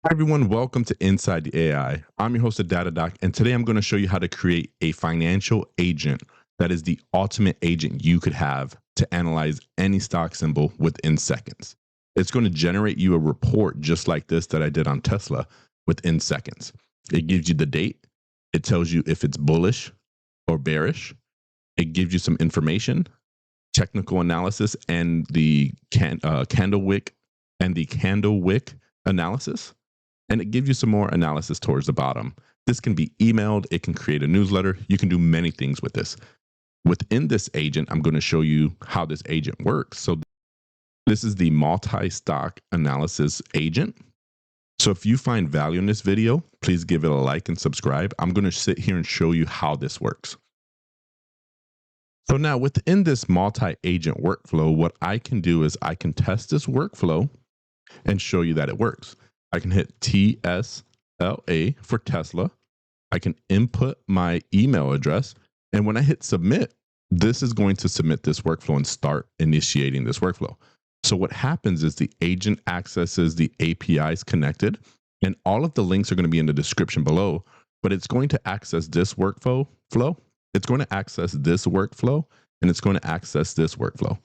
Hi everyone, welcome to Inside the AI. I'm your host, the Data Doc, and today I'm going to show you how to create a financial agent that is the ultimate agent you could have to analyze any stock symbol within seconds. It's going to generate you a report just like this that I did on Tesla within seconds. It gives you the date, it tells you if it's bullish or bearish, it gives you some information, technical analysis, and the candle wick analysis, and it gives you some more analysis towards the bottom. This can be emailed, it can create a newsletter, you can do many things with this. Within this agent, I'm going to show you how this agent works. So this is the multi-stock analysis agent. So if you find value in this video, please give it a like and subscribe. I'm going to sit here and show you how this works. So now within this multi-agent workflow, what I can do is I can test this workflow and show you that it works. I can hit TSLA for Tesla. I can input my email address. And when I hit submit, this is going to submit this workflow and start initiating this workflow. So what happens is the agent accesses the APIs connected, and all of the links are going to be in the description below, but it's going to access this workflow. It's going to access this workflow, and it's going to access this workflow.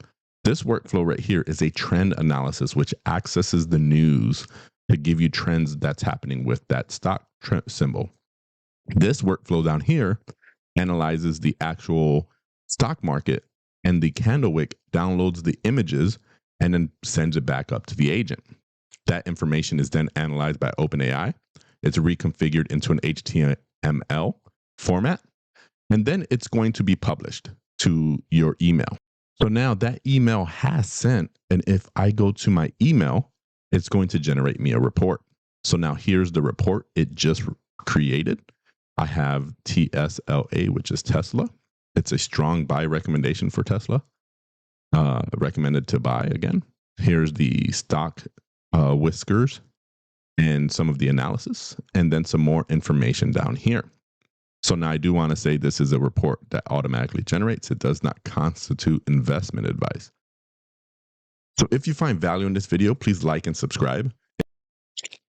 This workflow right here is a trend analysis, which accesses the news to give you trends that's happening with that stock symbol. This workflow down here analyzes the actual stock market, and the candle wick downloads the images and then sends it back up to the agent. That information is then analyzed by OpenAI. It's reconfigured into an HTML format, and then it's going to be published to your email. So now that email has sent, and if I go to my email, it's going to generate me a report. So now here's the report it just created. I have TSLA, which is Tesla. It's a strong buy recommendation for Tesla. Recommended to buy again. Here's the stock whiskers and some of the analysis, and then some more information down here. So now I do want to say this is a report that automatically generates. It does not constitute investment advice. So if you find value in this video, please like and subscribe.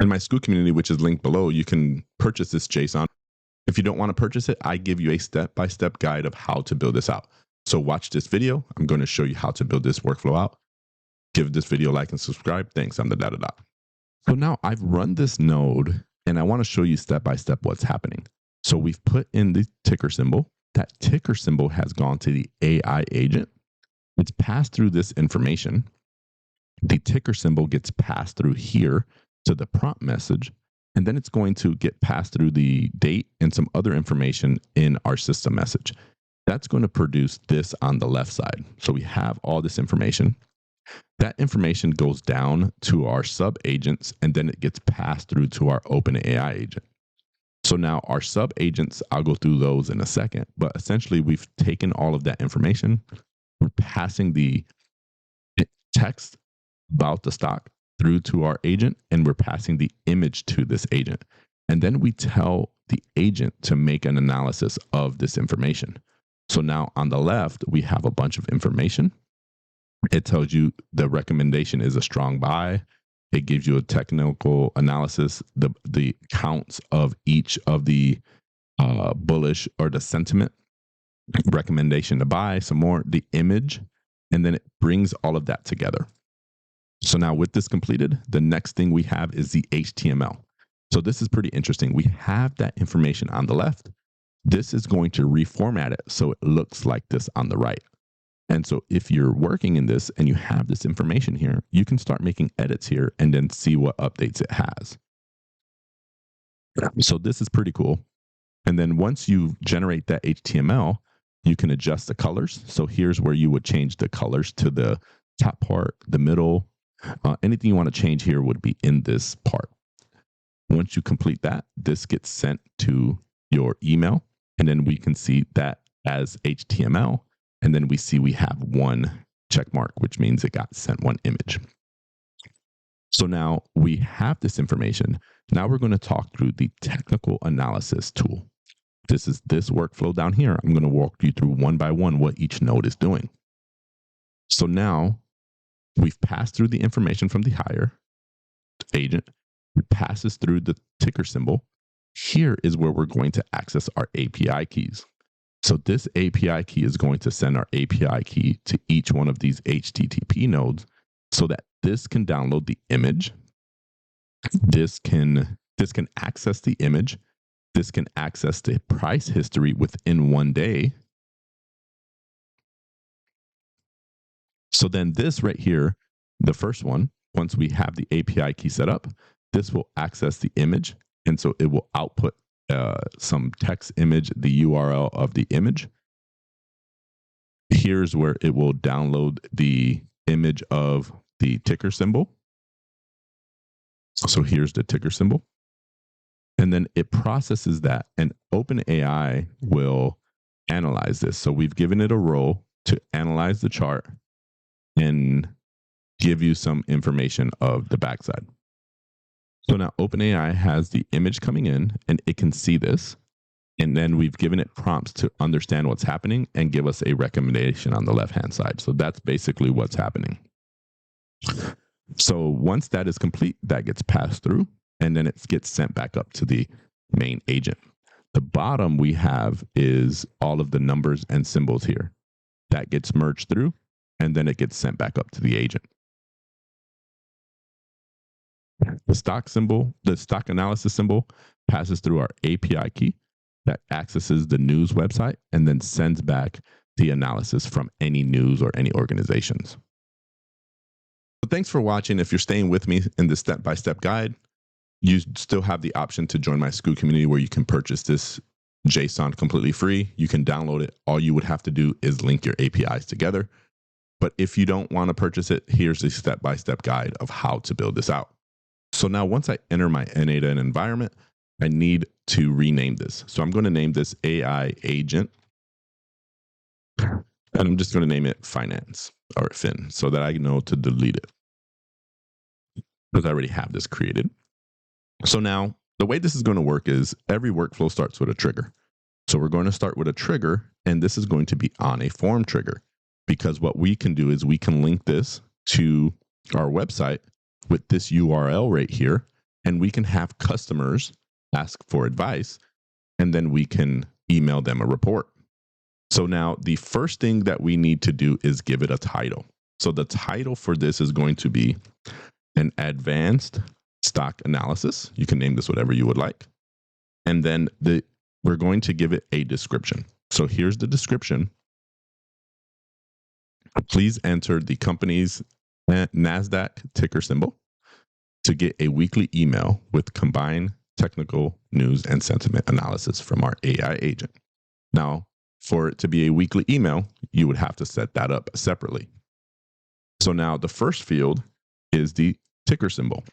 In my school community, which is linked below, you can purchase this JSON. If you don't want to purchase it, I give you a step-by-step guide of how to build this out. So watch this video. I'm going to show you how to build this workflow out. Give this video a like and subscribe. Thanks. I'm the Data Doc. So now I've run this node, and I want to show you step-by-step what's happening. So we've put in the ticker symbol. That ticker symbol has gone to the AI agent. It's passed through this information. The ticker symbol gets passed through here to the prompt message, and then it's going to get passed through the date and some other information in our system message. That's going to produce this on the left side. So we have all this information. That information goes down to our sub agents, and then it gets passed through to our OpenAI agent. So now our sub agents, I'll go through those in a second, but essentially we've taken all of that information. We're passing the text about the stock through to our agent, and we're passing the image to this agent. And then we tell the agent to make an analysis of this information. So now on the left, we have a bunch of information. It tells you the recommendation is a strong buy. It gives you a technical analysis, the counts of each of the bullish or the sentiment, recommendation to buy, some more, the image, and then it brings all of that together. So now with this completed, the next thing we have is the HTML. So this is pretty interesting. We have that information on the left. This is going to reformat it so it looks like this on the right. And so if you're working in this and you have this information here, you can start making edits here and then see what updates it has. So this is pretty cool. And then once you generate that HTML, you can adjust the colors. So here's where you would change the colors to the top part, the middle. Anything you want to change here would be in this part. Once you complete that, this gets sent to your email, and then we can see that as HTML. And then we see we have one check mark, which means it got sent one image. So now we have this information. Now we're going to talk through the technical analysis tool. This is this workflow down here. I'm going to walk you through one by one what each node is doing. So now we've passed through the information from the hire agent. It passes through the ticker symbol. Here is where we're going to access our API keys. So this API key is going to send our API key to each one of these HTTP nodes so that this can download the image. This can access the image. This can access the price history within 1 day. So then this right here, the first one, once we have the API key set up, this will access the image. And so it will output some text image, the URL of the image. Here's where it will download the image of the ticker symbol. So here's the ticker symbol. And then it processes that, and OpenAI will analyze this. So we've given it a role to analyze the chart and give you some information of the backside. So now OpenAI has the image coming in and it can see this. And then we've given it prompts to understand what's happening and give us a recommendation on the left-hand side. So that's basically what's happening. So once that is complete, that gets passed through and then it gets sent back up to the main agent. The bottom we have is all of the numbers and symbols here. That gets merged through and then it gets sent back up to the agent. The stock symbol, the stock analysis symbol passes through our API key that accesses the news website and then sends back the analysis from any news or any organizations. So thanks for watching. If you're staying with me in this step-by-step guide, you still have the option to join my Scoo community where you can purchase this JSON completely free. You can download it. All you would have to do is link your APIs together. But if you don't want to purchase it, here's a step-by-step guide of how to build this out. So now once I enter my n8n environment, I need to rename this. So I'm going to name this AI agent. And I'm just going to name it finance or fin so that I know to delete it because I already have this created. So now the way this is going to work is every workflow starts with a trigger. So we're going to start with a trigger, and this is going to be on a form trigger because what we can do is we can link this to our website with this URL right here, and we can have customers ask for advice, and then we can email them a report. So now the first thing that we need to do is give it a title. So the title for this is going to be an advanced stock analysis. You can name this whatever you would like. And then we're going to give it a description. So here's the description. Please enter the company's NASDAQ ticker symbol to get a weekly email with combined technical news and sentiment analysis from our AI agent. Now, for it to be a weekly email, you would have to set that up separately. So now the first field is the ticker symbol.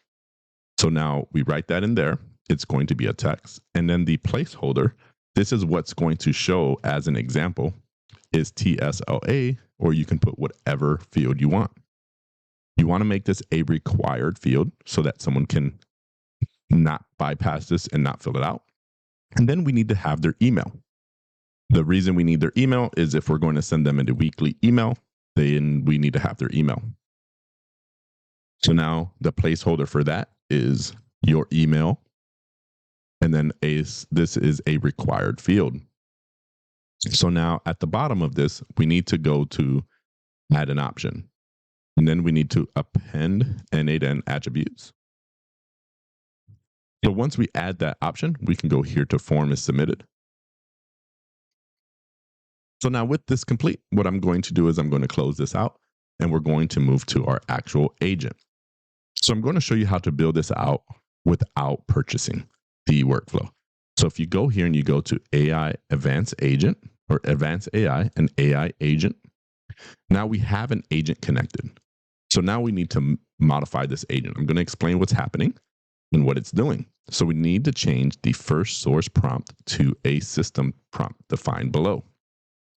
So now we write that in there. It's going to be a text. And then the placeholder, this is what's going to show as an example, is TSLA, or you can put whatever field you want. You want to make this a required field so that someone can not bypass this and not fill it out. And then we need to have their email. The reason we need their email is if we're going to send them a weekly email, then we need to have their email. So now the placeholder for that is your email. And then this is a required field. So now at the bottom of this, we need to go to add an option. And then we need to append n8n attributes. So once we add that option, we can go here to form is submitted. So now with this complete, what I'm going to do is I'm going to close this out and we're going to move to our actual agent. So I'm going to show you how to build this out without purchasing the workflow. So if you go here and you go to AI Advanced Agent or Advanced AI and AI Agent, now we have an agent connected. So now we need to modify this agent. I'm going to explain what's happening and what it's doing. So we need to change the first source prompt to a system prompt defined below.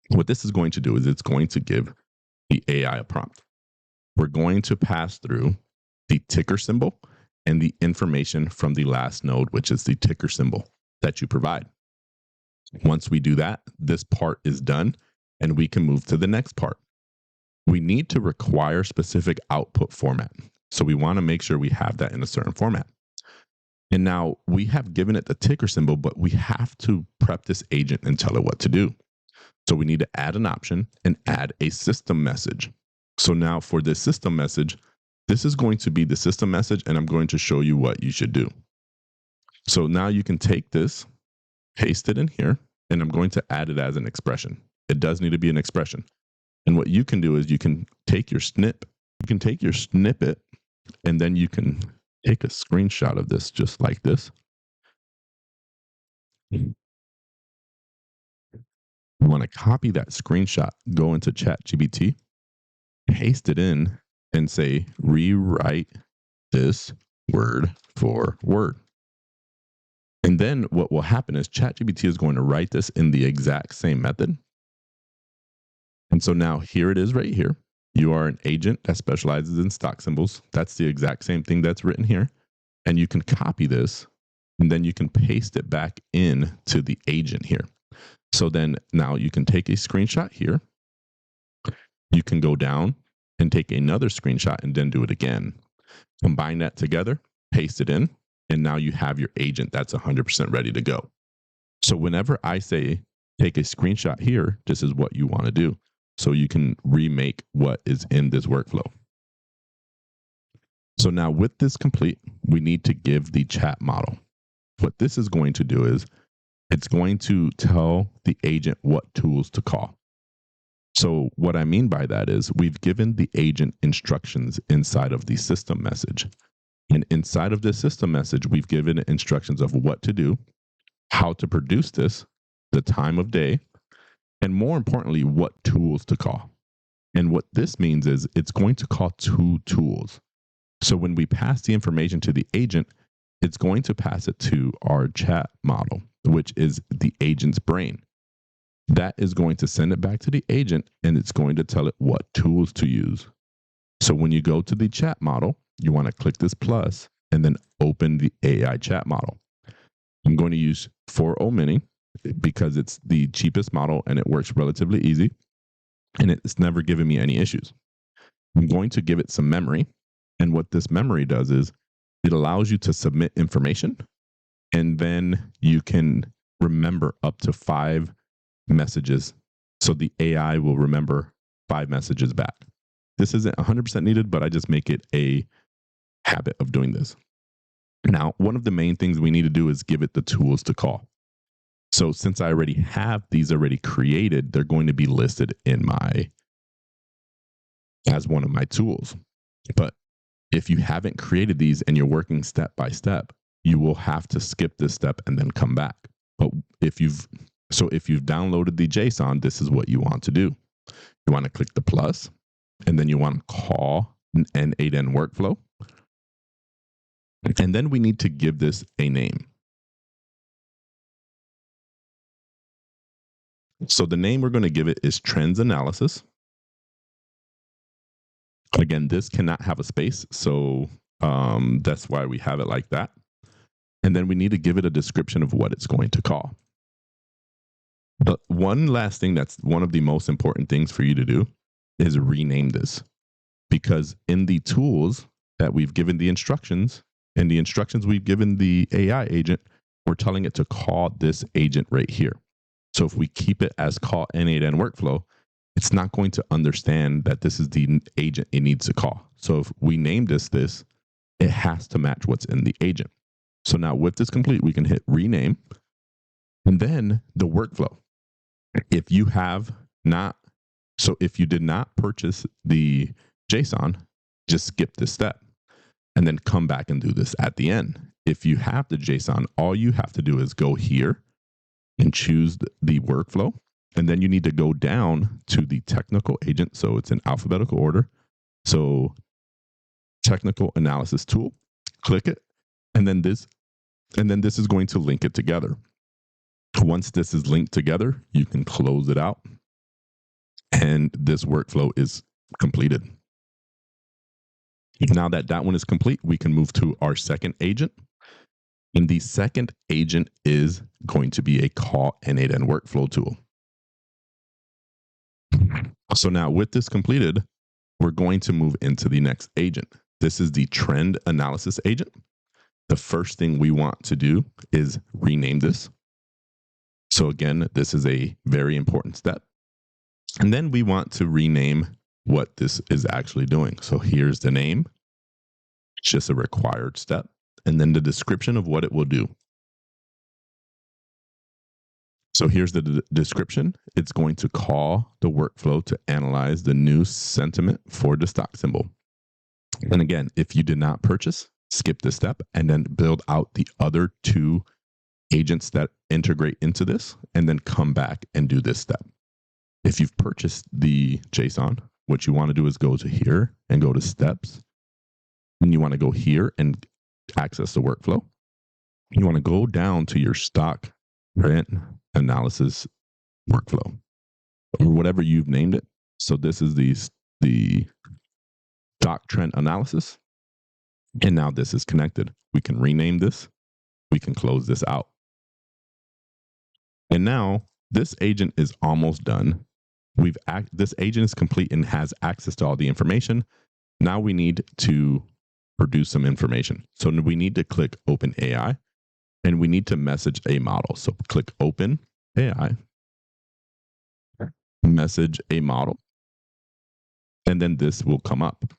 What this is going to do is it's going to give the AI a prompt. We're going to pass through the ticker symbol and the information from the last node, which is the ticker symbol that you provide. Once we do that, this part is done and we can move to the next part. We need to require specific output format. So we want to make sure we have that in a certain format. And now we have given it the ticker symbol, but we have to prep this agent and tell it what to do. So we need to add an option and add a system message. So now for this system message, this is going to be the system message, and I'm going to show you what you should do. So now you can take this, paste it in here, and I'm going to add it as an expression. It does need to be an expression. And what you can do is you can take your snippet, and then you can take a screenshot of this just like this. You want to copy that screenshot, go into Chat-GPT, paste it in, and say, rewrite this word for word. And then what will happen is ChatGPT is going to write this in the exact same method. And so now here it is right here. You are an agent that specializes in stock symbols. That's the exact same thing that's written here. And you can copy this, and then you can paste it back in to the agent here. So then now you can take a screenshot here. You can go down and take another screenshot and then do it again. Combine that together, paste it in, and now you have your agent that's 100% ready to go. So whenever I say take a screenshot here, this is what you want to do. So you can remake what is in this workflow. So now with this complete, we need to give the chat model. What this is going to do is it's going to tell the agent what tools to call. So what I mean by that is we've given the agent instructions inside of the system message. And inside of this system message, we've given it instructions of what to do, how to produce this, the time of day, and more importantly, what tools to call. And what this means is it's going to call 2 tools. So when we pass the information to the agent, it's going to pass it to our chat model, which is the agent's brain. That is going to send it back to the agent, and it's going to tell it what tools to use. So when you go to the chat model, you want to click this plus and then open the AI chat model. I'm going to use 4o Mini because it's the cheapest model and it works relatively easy, and it's never given me any issues. I'm going to give it some memory, and what this memory does is it allows you to submit information, and then you can remember up to 5 messages. So the AI will remember 5 messages back. This isn't 100% needed, but I just make it a habit of doing this. Now, one of the main things we need to do is give it the tools to call. So since I already have these already created, they're going to be listed in as one of my tools. But if you haven't created these and you're working step by step, you will have to skip this step and then come back. But if you've downloaded the JSON, this is what you want to do. You want to click the plus, and then you want to call an n8n workflow. And then we need to give this a name. So the name we're going to give it is trends analysis. Again, this cannot have a space, so that's why we have it like that. And then we need to give it a description of what it's going to call. But one last thing that's one of the most important things for you to do is rename this. Because in the tools that we've given the instructions, and the instructions we've given the AI agent, we're telling it to call this agent right here. So if we keep it as call n8n workflow, it's not going to understand that this is the agent it needs to call. So if we name this, it has to match what's in the agent. So now with this complete, we can hit rename, and then the workflow. If you did not purchase the JSON, just skip this step and then come back and do this at the end. If you have the JSON, all you have to do is go here and choose the workflow. And then you need to go down to the technical agent. So it's in alphabetical order. So technical analysis tool, click it. And then this is going to link it together. Once this is linked together, you can close it out, and this workflow is completed. Now that one is complete, we can move to our second agent. And the second agent is going to be a call n8n workflow tool. So now with this completed, we're going to move into the next agent. This is the trend analysis agent. the first thing we want to do is rename this. So again, this is a very important step. And then we want to rename what this is actually doing. So here's the name. It's just a required step. And then the description of what it will do. So here's the description. It's going to call the workflow to analyze the new sentiment for the stock symbol. And again, if you did not purchase, skip this step and then build out the other two agents that integrate into this and then come back and do this step. If you've purchased the JSON, what you want to do is go to here and go to steps. And you want to go here and access the workflow. You want to go down to your stock trend analysis workflow or whatever you've named it. So this is the stock trend analysis. And now this is connected. We can rename this. We can close this out. And now this agent is almost done. This agent is complete and has access to all the information. Now we need to produce some information. So we need to click OpenAI and we need to message a model. So click OpenAI, message a model, and then this will come up.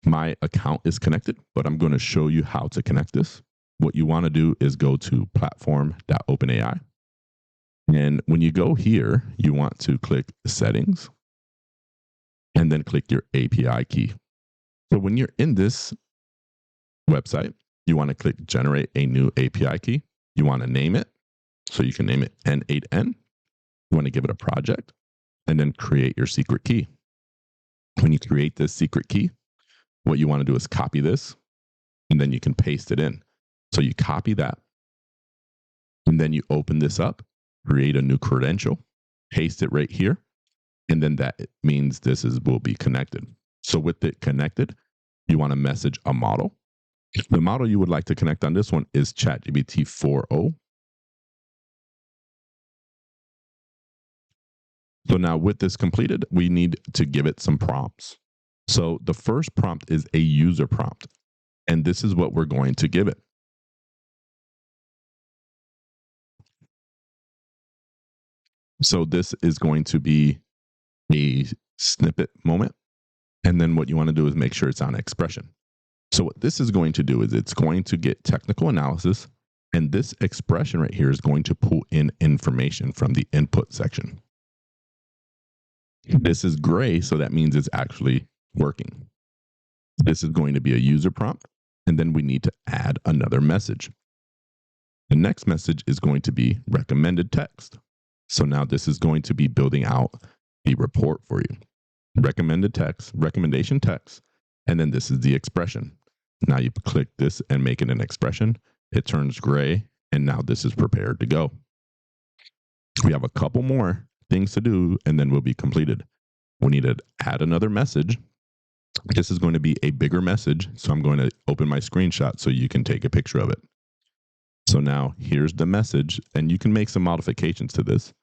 My account is connected, but I'm going to show you how to connect this. What you want to do is go to platform.openai. And when you go here, you want to click settings and then click your API key. So when you're in this website, you want to click generate a new API key. You want to name it. So you can name it n8n. You want to give it a project and then create your secret key. When you create this secret key, what you want to do is copy this and then you can paste it in. So you copy that and then you open this up, create a new credential, paste it right here. And then that means this will be connected. So with it connected, you want to message a model. The model you would like to connect on this one is ChatGPT 4.0. So now with this completed, we need to give it some prompts. So the first prompt is a user prompt, and this is what we're going to give it. So this is going to be a snippet moment. And then what you want to do is make sure it's on expression. So what this is going to do is it's going to get technical analysis, and this expression right here is going to pull in information from the input section. This is gray, so that means it's actually working. This is going to be a user prompt, and then we need to add another message. The next message is going to be recommended text. So now this is going to be building out the report for you. Recommended text, recommendation text, and then this is the expression. Now you click this and make it an expression. It turns gray, and now this is prepared to go. We have a couple more things to do, and then we'll be completed. We need to add another message. This is going to be a bigger message, so I'm going to open my screenshot so you can take a picture of it. So now here's the message, and you can make some modifications to this.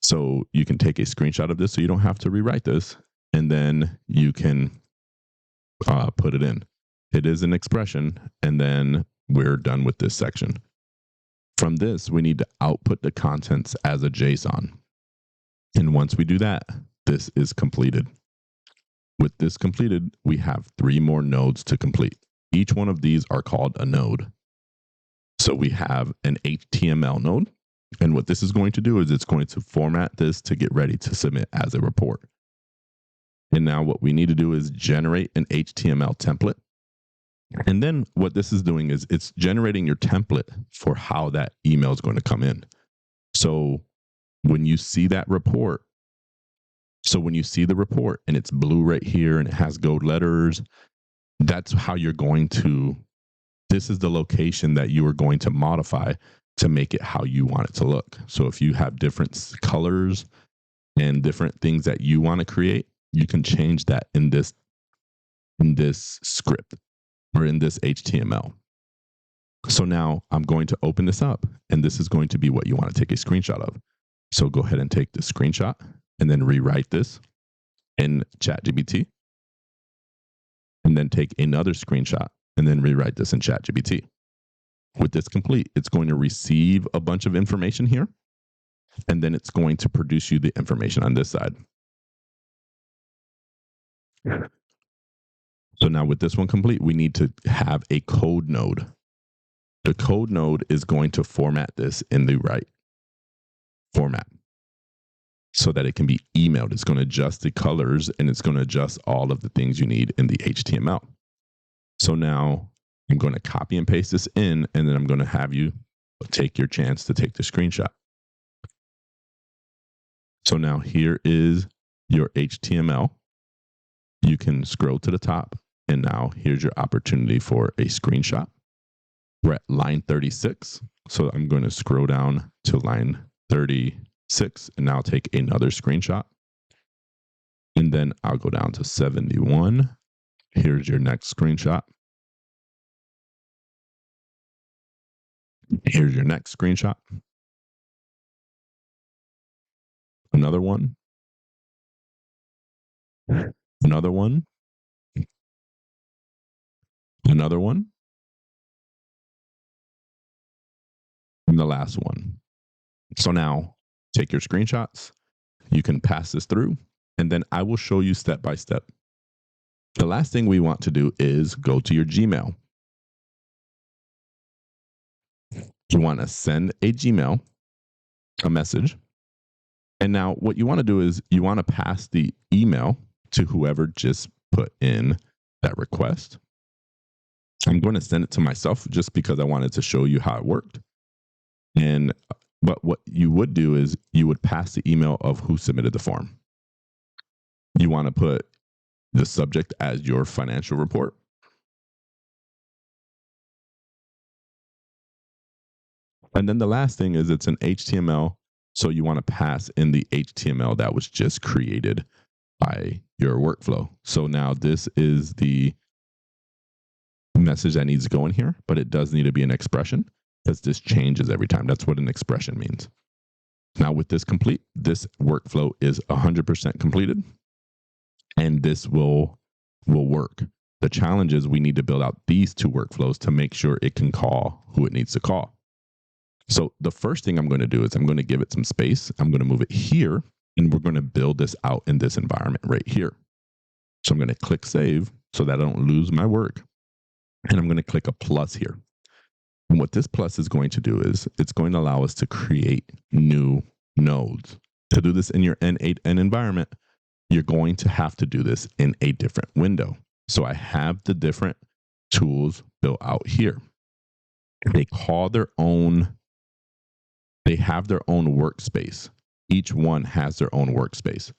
So you can take a screenshot of this so you don't have to rewrite this, and then you can put it in. It is an expression, and then we're done with this section. From this, we need to output the contents as a JSON. And once we do that, this is completed. With this completed, we have 3 more nodes to complete. Each one of these are called a node. So we have an HTML node. And what this is going to do is it's going to format this to get ready to submit as a report. And now what we need to do is generate an HTML template. And then what this is doing is it's generating your template for how that email is going to come in. So when you see that report, when you see the report and it's blue right here and it has gold letters, that's how you're going to, this is the location that you are going to modify to make it how you want it to look. So if you have different colors and different things that you want to create, you can change that in this script or in this HTML. So now I'm going to open this up, and this is going to be what you want to take a screenshot of. So go ahead and take the screenshot and then rewrite this in ChatGPT. And then take another screenshot and then rewrite this in ChatGPT. With this complete, it's going to receive a bunch of information here, and then it's going to produce you the information on this side. So now with this one complete, we need to have a code node. The code node is going to format this in the right format so that it can be emailed. It's going to adjust the colors and it's going to adjust all of the things you need in the HTML. So now I'm going to copy and paste this in, and then I'm going to have you take your chance to take the screenshot. So now here is your HTML. You can scroll to the top, and now here's your opportunity for a screenshot. We're at line 36. So I'm going to scroll down to line 36 and now take another screenshot. And then I'll go down to 71. Here's your next screenshot. Here's your next screenshot. Another one. Another one. Another one. And the last one. So now take your screenshots. You can pass this through, and then I will show you step by step. The last thing we want to do is go to your Gmail. You want to send a Gmail, a message. And now what you want to do is you want to pass the email to whoever just put in that request. I'm going to send it to myself just because I wanted to show you how it worked. But what you would do is you would pass the email of who submitted the form. You want to put the subject as your financial report. And then the last thing is it's an HTML. So you want to pass in the HTML that was just created by your workflow. So now this is the message that needs to go in here, but it does need to be an expression because this changes every time. That's what an expression means. Now with this complete, this workflow is 100% completed, and this will work. The challenge is we need to build out these two workflows to make sure it can call who it needs to call. So the first thing I'm going to do is I'm going to give it some space. I'm going to move it here, and we're going to build this out in this environment right here. So I'm going to click save so that I don't lose my work. And I'm going to click a plus here. And what this plus is going to do is it's going to allow us to create new nodes. To do this in your n8n environment, you're going to have to do this in a different window. So I have the different tools built out here. They call their own, they have their own workspace. Each one has their own workspace.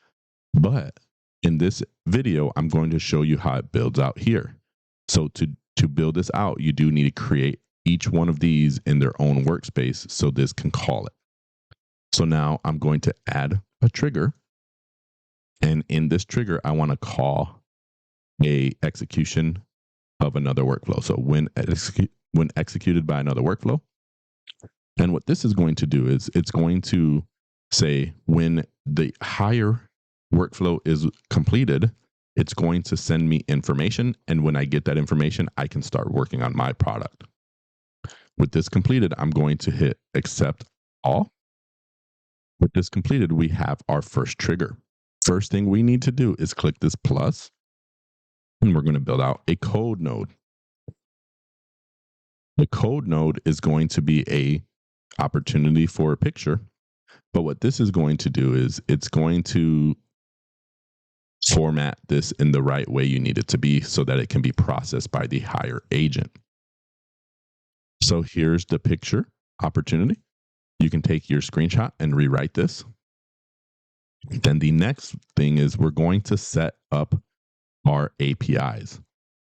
But in this video, I'm going to show you how it builds out here. So to build this out, you do need to create each one of these in their own workspace so this can call it. So now I'm going to add a trigger. And in this trigger, I want to call a execution of another workflow. So when executed by another workflow. And what this is going to do is it's going to say when the higher workflow is completed, it's going to send me information. And when I get that information, I can start working on my product. With this completed, I'm going to hit accept all. With this completed, we have our first trigger. First thing we need to do is click this plus, and we're going to build out a code node. The code node is going to be a opportunity for a picture. But what this is going to do is it's going to format this in the right way you need it to be so that it can be processed by the higher agent. So here's the picture opportunity. You can take your screenshot and rewrite this. Then the next thing is we're going to set up our APIs.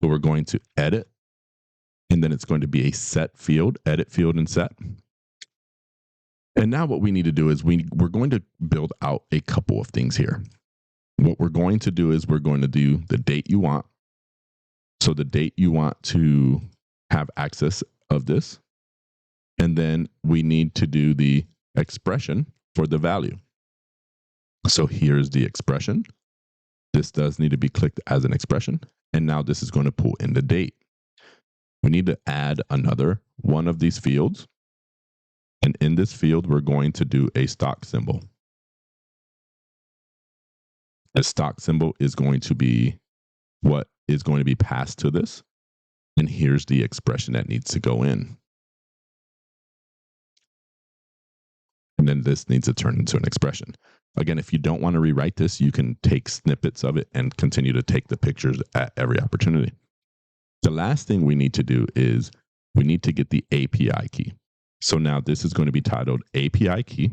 So we're going to edit, and then it's going to be a set field, edit field and set. And now what we need to do is we're going to build out a couple of things here. What we're going to do is we're going to do the date you want. So the date you want to have access of this. And then we need to do the expression for the value. So here's the expression. This does need to be clicked as an expression. And now this is going to pull in the date. we need to add another one of these fields. And in this field, we're going to do a stock symbol. The stock symbol is going to be what is going to be passed to this. And here's the expression that needs to go in. And then this needs to turn into an expression. Again, if you don't want to rewrite this, you can take snippets of it and continue to take the pictures at every opportunity. The last thing we need to do is we need to get the API key. So now this is going to be titled API key.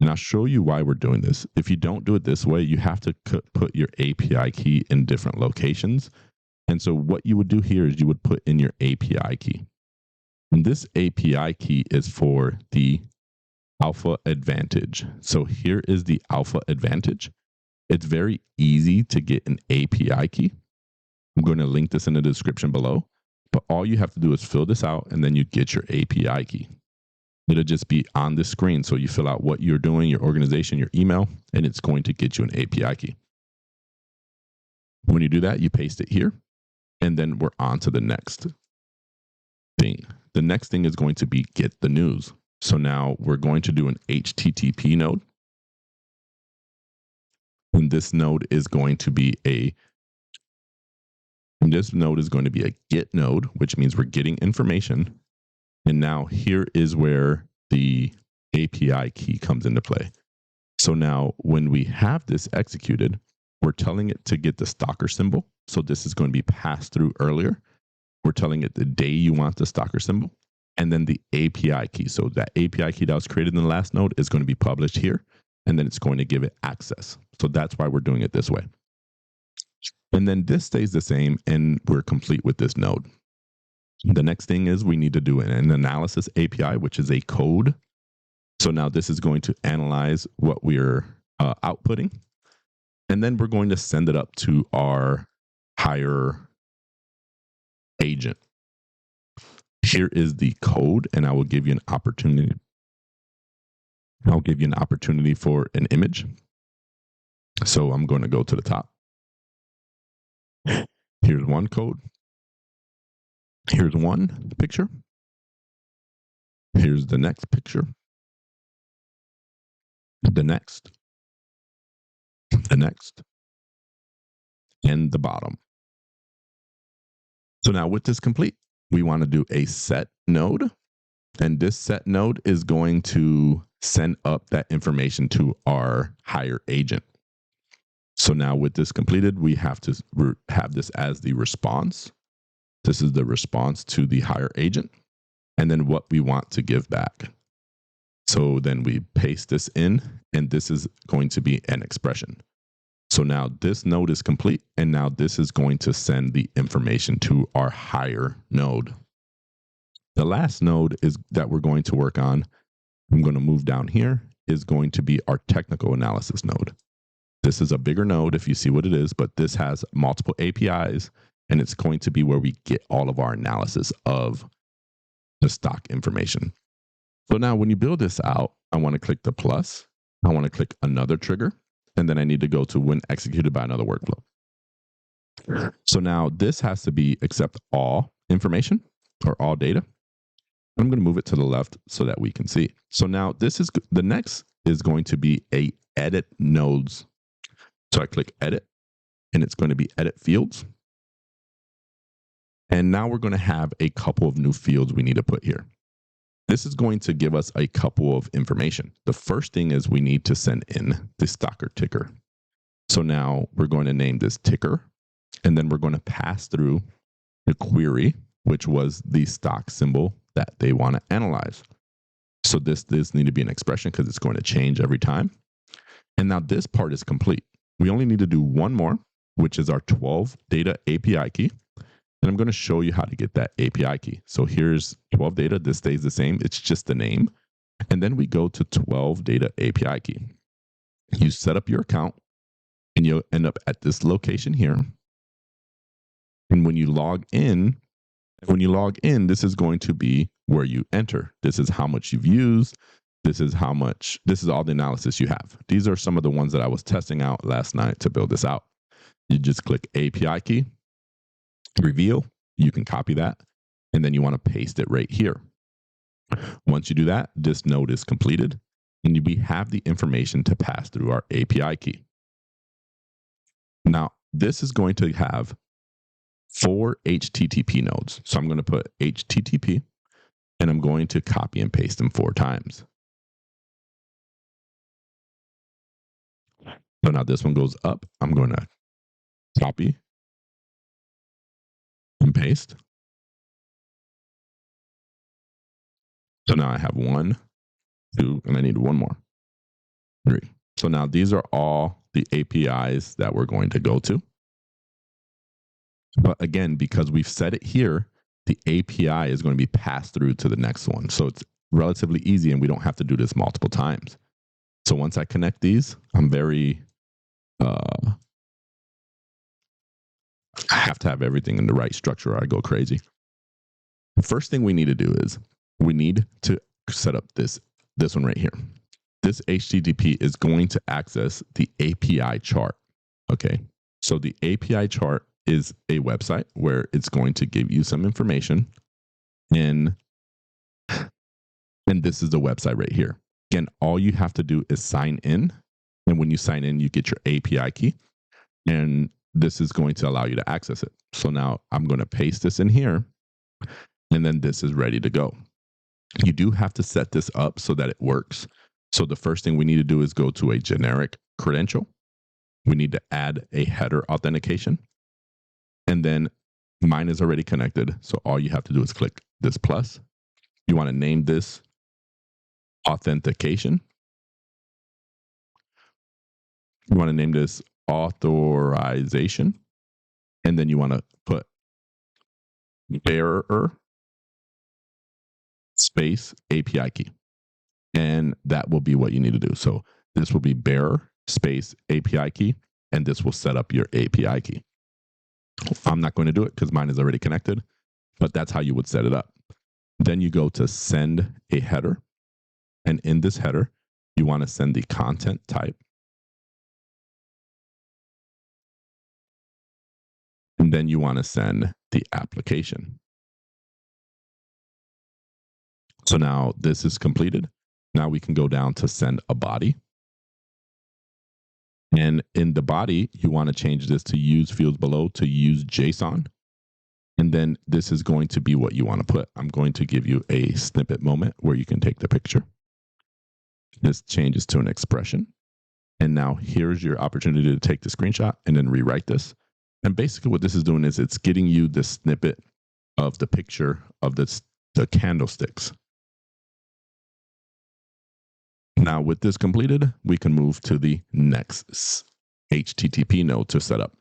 And I'll show you why we're doing this. If you don't do it this way, you have to put your API key in different locations. And so what you would do here is you would put in your API key. And this API key is for the alpha advantage. So here is the alpha advantage. It's very easy to get an API key. I'm going to link this in the description below, but all you have to do is fill this out and then you get your API key. It'll just be on this screen. So you fill out what you're doing, your organization, your email, and it's going to get you an API key. When you do that, you paste it here, and then we're on to the next thing. The next thing is going to be get the news. So now we're going to do an HTTP node. And this node is going to be a get node, which means we're getting information. And now here is where the API key comes into play. So now when we have this executed, we're telling it to get the stalker symbol. So this is going to be passed through earlier. We're telling it the day you want the stalker symbol. And then the API key. So that API key that was created in the last node is going to be published here. And then it's going to give it access. So that's why we're doing it this way. And then this stays the same and we're complete with this node. The next thing is we need to do an analysis API, which is a code. So now this is going to analyze what we're outputting. And then we're going to send it up to our higher agent. Here is the code, and I will give you an opportunity. I'll give you an opportunity for an image. So I'm going to go to the top. Here's one code. Here's one picture. Here's the next picture. The next. The next. And the bottom. So now with this complete, we want to do a set node. And this set node is going to send up that information to our higher agent. So now with this completed, we have to have this as the response. This is the response to the higher agent. And then what we want to give back. So then we paste this in, and this is going to be an expression. So now this node is complete, and now this is going to send the information to our higher node. The last node is that we're going to work on, I'm going to move down here, is going to be our technical analysis node. This is a bigger node if you see what it is, but this has multiple APIs, and it's going to be where we get all of our analysis of the stock information. So now when you build this out, I want to click the plus. I want to click another trigger. And then I need to go to when executed by another workflow. So now this has to be accept all information or all data. I'm going to move it to the left so that we can see. So now this is the next is going to be a edit nodes. So I click edit, and it's going to be edit fields. And now we're going to have a couple of new fields we need to put here. This is going to give us a couple of information. The first thing is we need to send in the stalker ticker. So now we're going to name this ticker, and then we're going to pass through the query, which was the stock symbol that they want to analyze. So this need to be an expression because it's going to change every time. And now this part is complete. We only need to do one more, which is our 12 data API key. And I'm going to show you how to get that API key. So here's 12 data. This stays the same. It's just the name. And then we go to 12 data API key. You set up your account, and you'll end up at this location here. And when you log in, this is going to be where you enter. This is how much you've used. This is all the analysis you have. These are some of the ones that I was testing out last night to build this out. You just click API key, reveal. You can copy that. and then you want to paste it right here. Once you do that, this node is completed, and we have the information to pass through our API key. Now, this is going to have 4 HTTP nodes. So I'm going to put HTTP, and I'm going to copy and paste them 4 times. So now this one goes up. I'm going to copy and paste. So now I have 1, 2, and I need 1 more. 3. So now these are all the APIs that we're going to go to. But again, because we've set it here, the API is going to be passed through to the next one. So it's relatively easy, and we don't have to do this multiple times. So once I connect these, I'm very, I have to have everything in the right structure or I go crazy. The first thing we need to do is we need to set up this one right here. This HTTP is going to access the API chart. Okay. So the API chart is a website where it's going to give you some information, and this is the website right here. Again, all you have to do is sign in, and when you sign in, you get your API key, and this is going to allow you to access it. So now I'm going to paste this in here, and then this is ready to go. You do have to set this up so that it works. So the first thing we need to do is go to a generic credential. We need to add a header authentication. And then mine is already connected. So all you have to do is click this plus. You want to name this authentication. You want to name this authorization. And then you want to put bearer space API key. And that will be what you need to do. So this will be bearer space API key, and this will set up your API key. I'm not going to do it because mine is already connected, but that's how you would set it up. Then you go to send a header. And in this header, you want to send the content type. And then you want to send the application. So now this is completed. Now we can go down to send a body. And in the body, you want to change this to use fields below to use JSON. And then this is going to be what you want to put. I'm going to give you a snippet moment where you can take the picture. This changes to an expression. And now here's your opportunity to take the screenshot and then rewrite this. And basically what this is doing is it's getting you the snippet of the picture of the candlesticks. Now with this completed, we can move to the next HTTP node to set up.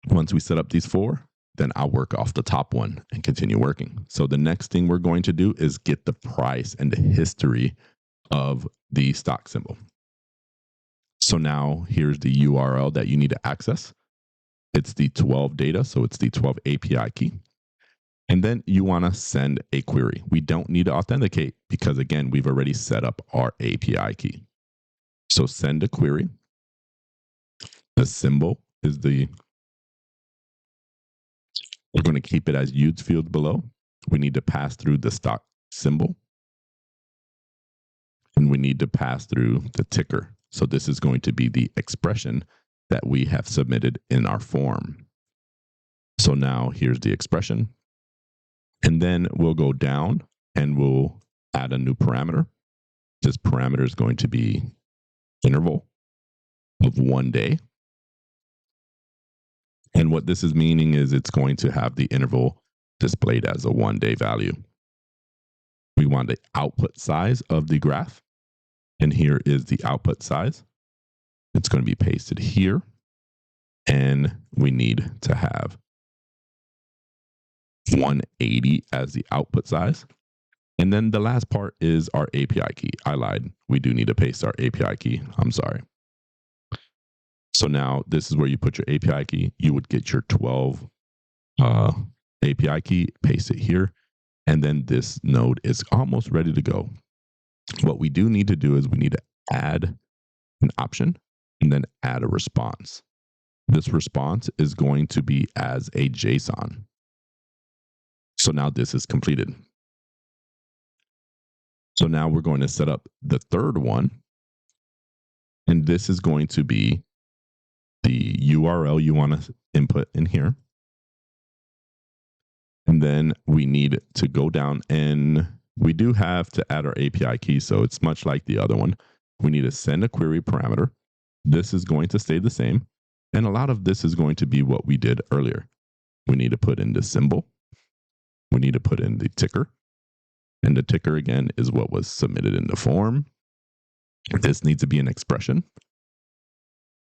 Once we set up these 4, then I'll work off the top one and continue working. So the next thing we're going to do is get the price and the history of the stock symbol. So now here's the URL that you need to access. It's the 12 data, so it's the 12 API key. And then you want to send a query. We don't need to authenticate because, again, we've already set up our API key. So send a query. The symbol is we're going to keep it as used field below. We need to pass through the stock symbol. And we need to pass through the ticker. So this is going to be the expression that we have submitted in our form. So now here's the expression. And then we'll go down and we'll add a new parameter. This parameter is going to be interval of 1 day. And what this is meaning is it's going to have the interval displayed as a 1-day value. We want the output size of the graph. And here is the output size. It's going to be pasted here. And we need to have 180 as the output size. And then the last part is our API key. I lied. We do need to paste our API key. I'm sorry. So now this is where you put your API key. You would get your 12 API key, paste it here. And then this node is almost ready to go. What we do need to do is we need to add an option and then add a response. This response is going to be as a JSON. So now this is completed. So now we're going to set up the third one. And this is going to be the URL you want to input in here. And then we need to go down, and we do have to add our API key. So it's much like the other one. We need to send a query parameter. This is going to stay the same. And a lot of this is going to be what we did earlier. We need to put in the symbol. We need to put in the ticker. And the ticker, again, is what was submitted in the form. This needs to be an expression.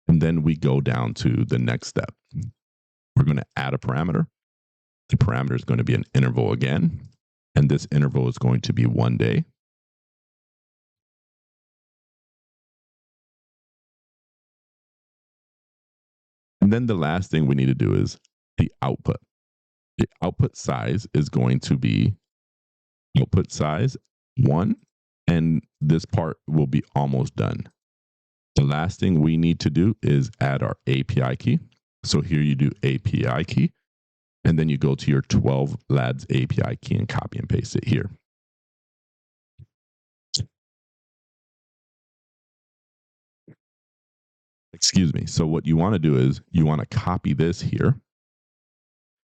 And then we go down to the next step. We're going to add a parameter. The parameter is going to be an interval again. And this interval is going to be 1 day. And then the last thing we need to do is the output. The output size is going to be output size 1. And this part will be almost done. The last thing we need to do is add our API key. So here you do API key, and then you go to your 12 lads API key and copy and paste it here. Excuse me. So what you want to do is you want to copy this here,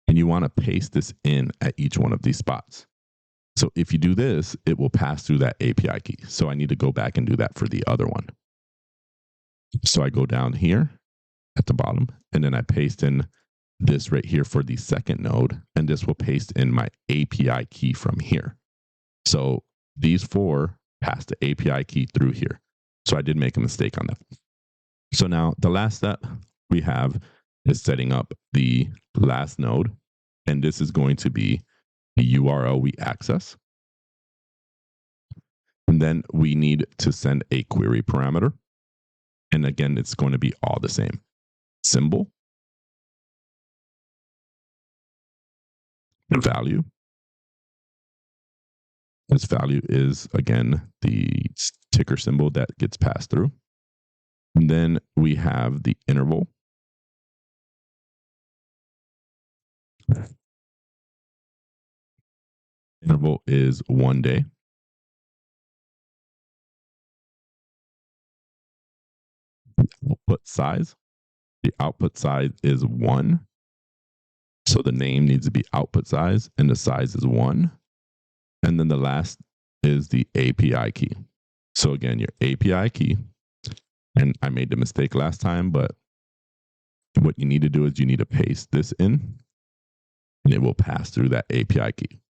and you want to paste this in at each one of these spots. So if you do this, it will pass through that API key. So I need to go back and do that for the other one. So I go down here at the bottom, and then I paste in this right here for the second node, and this will paste in my API key from here. So these 4 pass the API key through here. So I did make a mistake on that. So now the last step we have is setting up the last node, and this is going to be the URL we access. And then we need to send a query parameter. And again, it's going to be all the same. Symbol, the value. This value is, again, the ticker symbol that gets passed through. And then we have the interval. Interval is 1 day. Output size. The output size is 1. So the name needs to be output size, and the size is 1. And then the last is the API key. So again, your API key, and I made the mistake last time, but what you need to do is you need to paste this in, and it will pass through that API key.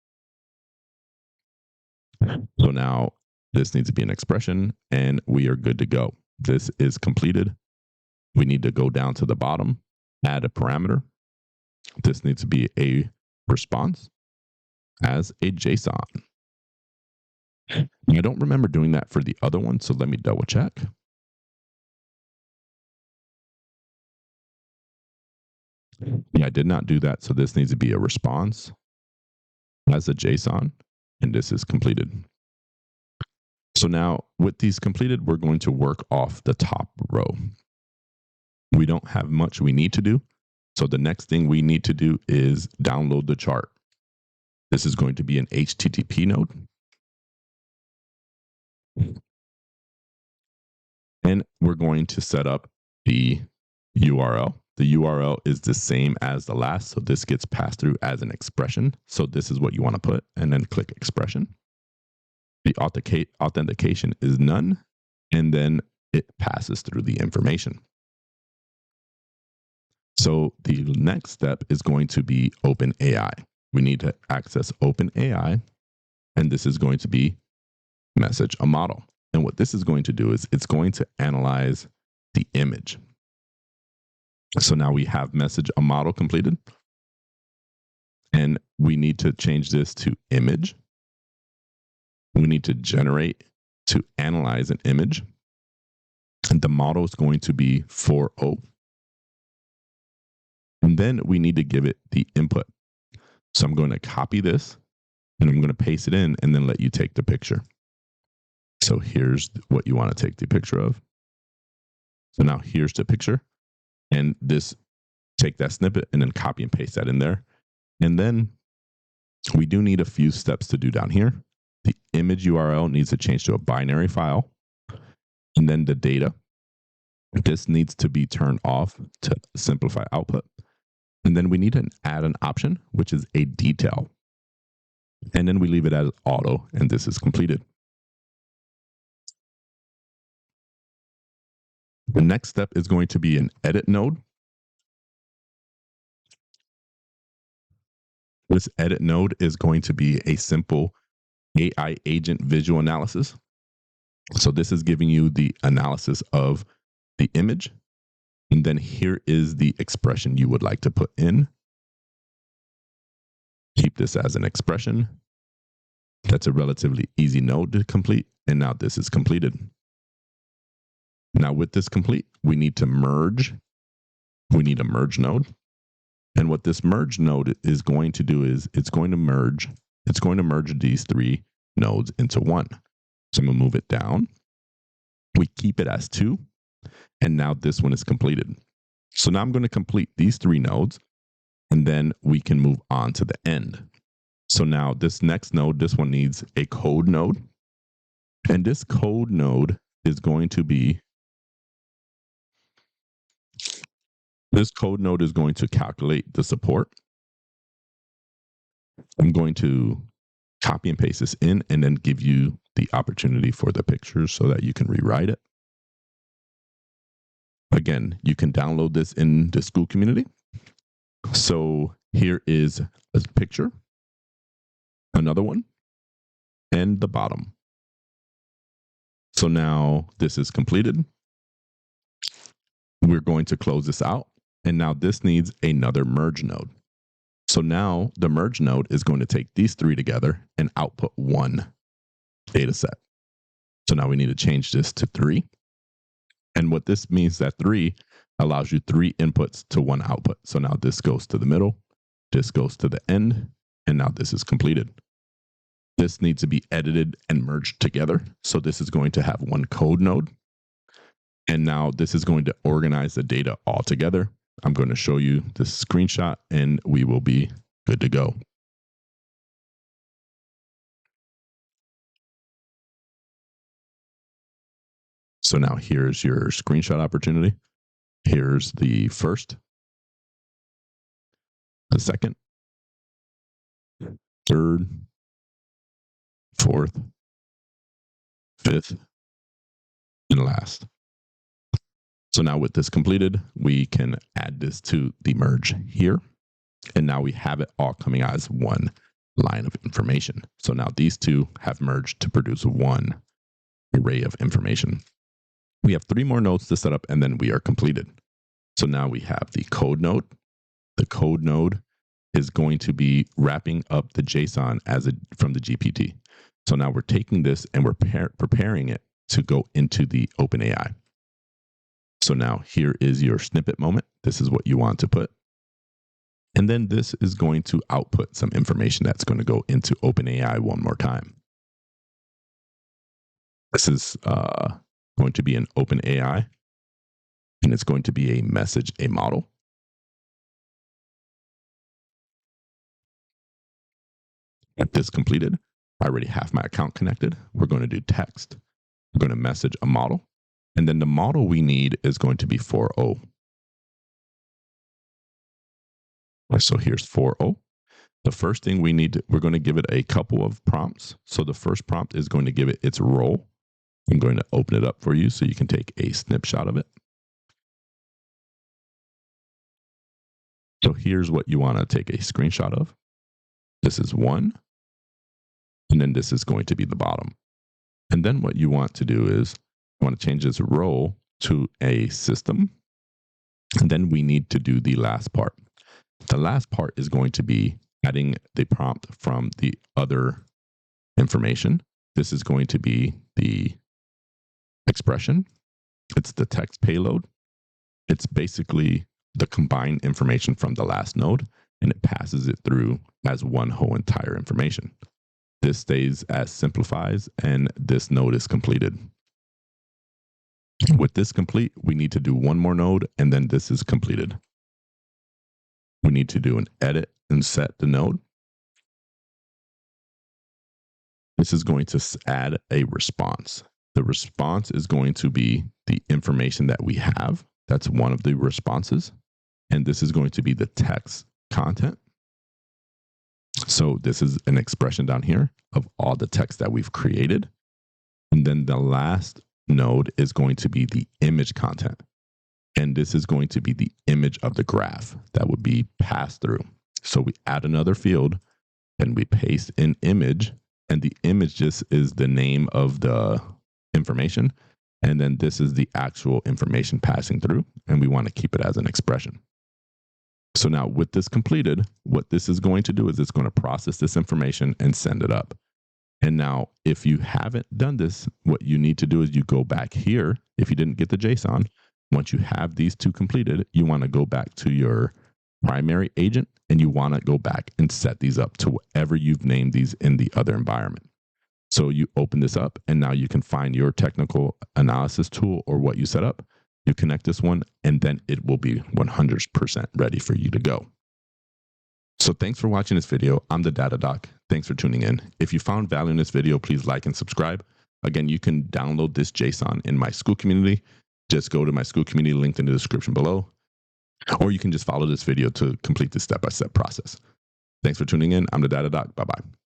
So now this needs to be an expression, and we are good to go. This is completed. We need to go down to the bottom, add a parameter. This needs to be a response as a JSON. I don't remember doing that for the other one, so let me double check. Yeah, I did not do that, so this needs to be a response as a JSON, and this is completed. So now with these completed, we're going to work off the top row. We don't have much we need to do. So the next thing we need to do is download the chart. This is going to be an HTTP node. And we're going to set up the URL. The URL is the same as the last, so this gets passed through as an expression. So this is what you want to put, and then click expression. The authentication is none, and then it passes through the information. So the next step is going to be OpenAI. We need to access OpenAI, and this is going to be message a model. And what this is going to do is it's going to analyze the image. So now we have message a model completed, and we need to change this to image. We need to generate to analyze an image, and the model is going to be 4.0. And then we need to give it the input. So I'm going to copy this, and I'm going to paste it in, and then let you take the picture. So here's what you want to take the picture of. So now here's the picture, and this, take that snippet and then copy and paste that in there. And then We do need a few steps to do down here. The image URL needs to change to a binary file. And then the data, this needs to be turned off to simplify output. And then we need to add an option, which is a detail. And then we leave it as auto, and this is completed. The next step is going to be an edit node. This edit node is going to be a simple AI agent visual analysis. So this is giving you the analysis of the image. And then here is the expression you would like to put in. Keep this as an expression. That's a relatively easy node to complete. And now this is completed. Now with this complete, we need to merge. We need a merge node. And what this merge node is going to do is it's going to merge these three nodes into one. So I'm going to move it down. We keep it as 2. And now this one is completed. So now I'm going to complete these 3 nodes, and then we can move on to the end. So now this next node, this one needs a code node. And this code node is going to be, this code node is going to calculate the support. I'm going to copy and paste this in and then give you the opportunity for the pictures so that you can rewrite it. Again, you can download this in the school community. So here is a picture, another one, and the bottom. So now this is completed. We're going to close this out. And now this needs another merge node. So now the merge node is going to take these 3 together and output 1 data set. So now we need to change this to 3. And what this means that 3 allows you 3 inputs to 1 output. So now this goes to the middle, this goes to the end, and now this is completed. This needs to be edited and merged together. So this is going to have 1 code node. And now this is going to organize the data all together. I'm going to show you this screenshot and we will be good to go. So now here's your screenshot opportunity. Here's the first, the second, third, fourth, fifth, and last. So now with this completed, we can add this to the merge here. And now we have it all coming out as 1 line of information. So now these 2 have merged to produce 1 array of information. We have 3 more nodes to set up and then we are completed. So now we have the code node. The code node is going to be wrapping up the JSON from the GPT. So now we're taking this and we're preparing it to go into the OpenAI. So now here is your snippet moment. This is what you want to put. And then this is going to output some information that's going to go into OpenAI one more time. This is going to be an OpenAI, and it's going to be a message, a model. Get this completed. I already have my account connected. We're going to do text. We're going to message a model. And then the model we need is going to be 4.0. So here's 4.0. The first thing we need, we're going to give it a couple of prompts. So the first prompt is going to give it its role. I'm going to open it up for you so you can take a snapshot of it. So here's what you want to take a screenshot of. This is 1. And then this is going to be the bottom. And then what you want to do is you want to change this role to a system. And then we need to do the last part. The last part is going to be adding the prompt from the other information. This is going to be the expression. It's the text payload. It's basically the combined information from the last node, and it passes it through as one whole entire information. This stays as simplifies, and this node is completed. With this complete, we need to do one more node, and then this is completed. We need to do an edit and set the node. this is going to add a response. The response is going to be the information that we have. That's one of the responses. And this is going to be the text content. So this is an expression down here of all the text that we've created. And then the last node is going to be the image content. And this is going to be the image of the graph that would be passed through. So we add another field and we paste in image, and the image just is the name of the information. And then this is the actual information passing through, and we want to keep it as an expression. So now with this completed, what this is going to do is it's going to process this information and send it up. And now if you haven't done this, what you need to do is you go back here. If you didn't get the JSON, once you have these two completed, you want to go back to your primary agent and you want to go back and set these up to whatever you've named these in the other environment. So you open this up and now you can find your technical analysis tool or what you set up. You connect this one and then it will be 100% ready for you to go. So thanks for watching this video. I'm the Data Doc. Thanks for tuning in. If you found value in this video, please like and subscribe. Again, you can download this JSON in my school community. Just go to my school community linked in the description below, or you can just follow this video to complete the step-by-step process. Thanks for tuning in. I'm the Data Doc. Bye-bye.